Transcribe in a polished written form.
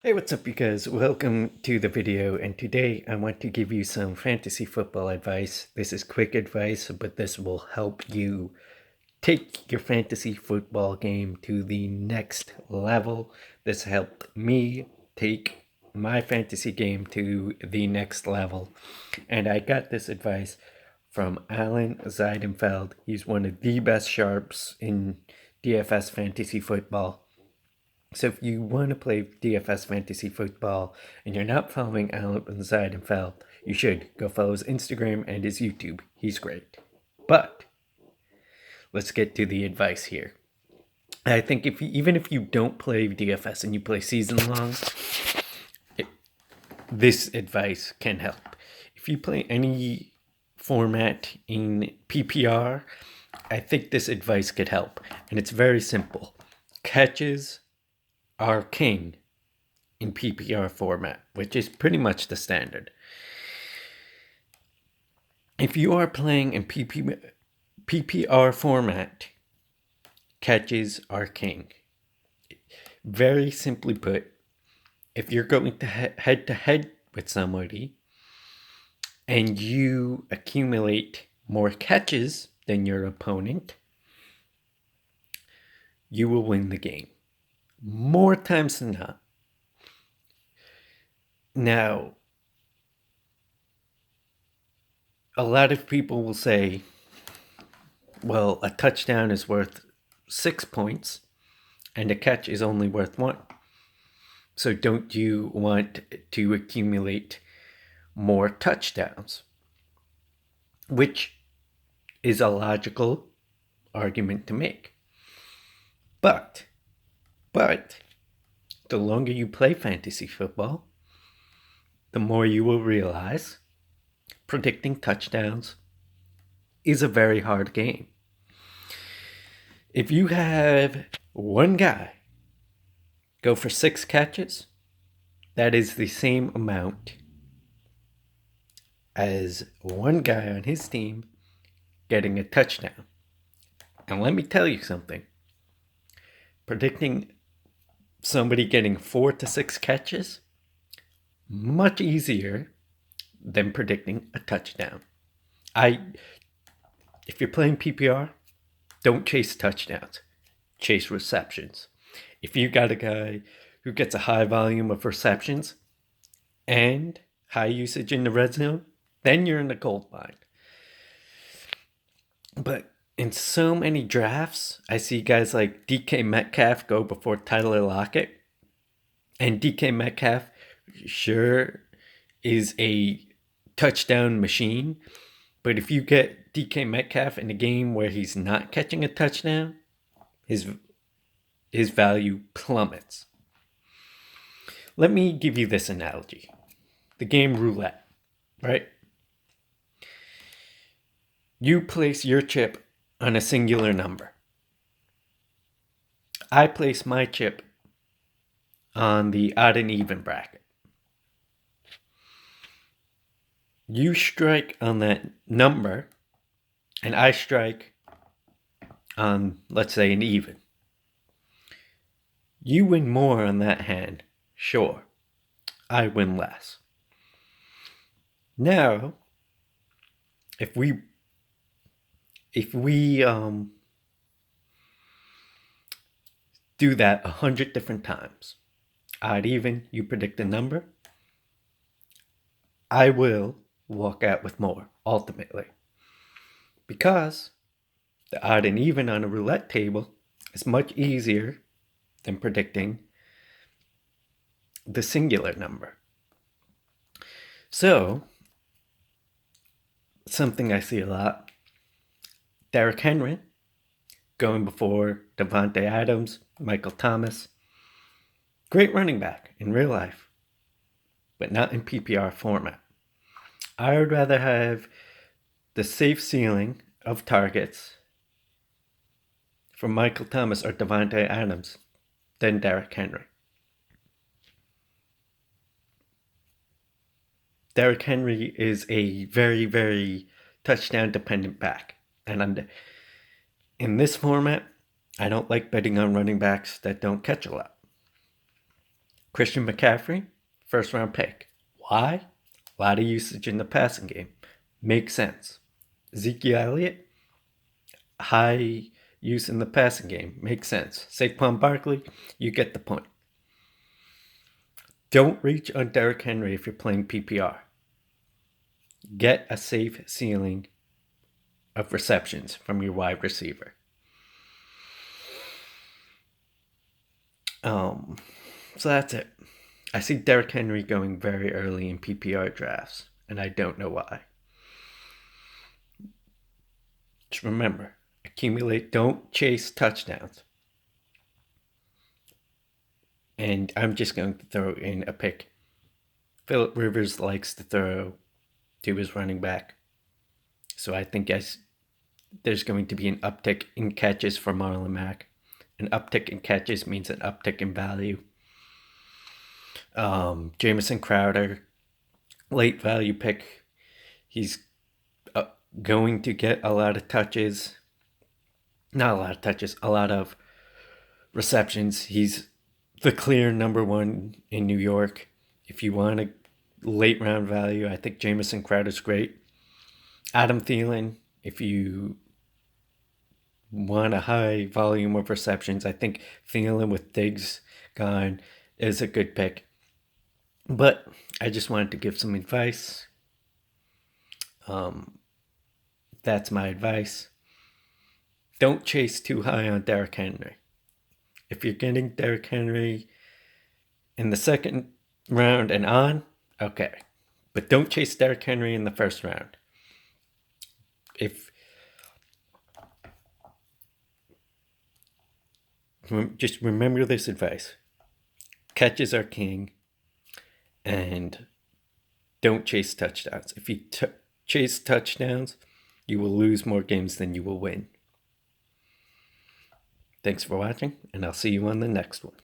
Hey, what's up, you guys? Welcome to the video, and today I want to give you some fantasy football advice. This is quick advice, but this will help you take your fantasy football game to the next level. This helped me take my fantasy game to the next level, and I got this advice from Alan Zeidenfeld. He's one of the best sharps in DFS fantasy football. So if you want to play DFS fantasy football and you're not following Alan Zeidenfeld, you should go follow his Instagram and his YouTube. He's great. But let's get to the advice here. I think even if you don't play DFS and you play season long, this advice can help. If you play any format in PPR, I think this advice could help. And it's very simple. Catches are king in PPR format, which is pretty much the standard. If you are playing in PPR format, catches are king. Very simply put, if you're going to head to head with somebody and you accumulate more catches than your opponent, you will win the game more times than not. Now, a lot of people will say, well, a touchdown is worth 6 points and a catch is only worth 1. So don't you want to accumulate more touchdowns? Which is a logical argument to make. But the longer you play fantasy football, the more you will realize predicting touchdowns is a very hard game. If you have one guy go for 6 catches, that is the same amount as one guy on his team getting a touchdown. And let me tell you something. Predicting somebody getting 4 to 6 catches, much easier than predicting a touchdown. If you're playing PPR, don't chase touchdowns, chase receptions. If you got a guy who gets a high volume of receptions and high usage in the red zone, then you're in the gold mine. But in so many drafts, I see guys like DK Metcalf go before Tyler Lockett. And DK Metcalf sure is a touchdown machine. But if you get DK Metcalf in a game where he's not catching a touchdown, his value plummets. Let me give you this analogy. The game roulette, right? You place your chip on a singular number. I place my chip on the odd and even bracket. You strike on that number, and I strike on, let's say, an even. You win more on that hand, sure. I win less. Now, if we do that 100 different times, odd even, you predict a number, I will walk out with more ultimately, because the odd and even on a roulette table is much easier than predicting the singular number. So, something I see a lot, Derrick Henry going before Davante Adams, Michael Thomas. Great running back in real life, but not in PPR format. I would rather have the safe ceiling of targets from Michael Thomas or Davante Adams than Derrick Henry. Derrick Henry is a very, very touchdown dependent back. And in this format, I don't like betting on running backs that don't catch a lot. Christian McCaffrey, first round pick. Why? A lot of usage in the passing game. Makes sense. Ezekiel Elliott, high use in the passing game. Makes sense. Saquon Barkley, you get the point. Don't reach on Derrick Henry if you're playing PPR. Get a safe ceiling of receptions from your wide receiver. So that's it. I see Derrick Henry going very early in PPR drafts, and I don't know why. Just remember, accumulate, don't chase touchdowns. And I'm just going to throw in a pick. Phillip Rivers likes to throw to his running back. So I think there's going to be an uptick in catches for Marlon Mack. An uptick in catches means an uptick in value. Jamison Crowder, late value pick. He's going to get a lot of touches. Not a lot of touches, a lot of receptions. He's the clear number one in New York. If you want a late round value, I think Jamison Crowder's great. Adam Thielen, if you want a high volume of receptions, I think Thielen with Diggs gone is a good pick. But I just wanted to give some advice. That's my advice. Don't chase too high on Derrick Henry. If you're getting Derrick Henry in the second round and on, okay. But don't chase Derrick Henry in the first round. Just remember this advice. Catches are king, and don't chase touchdowns. If you chase touchdowns, you will lose more games than you will win. Thanks for watching, and I'll see you on the next one.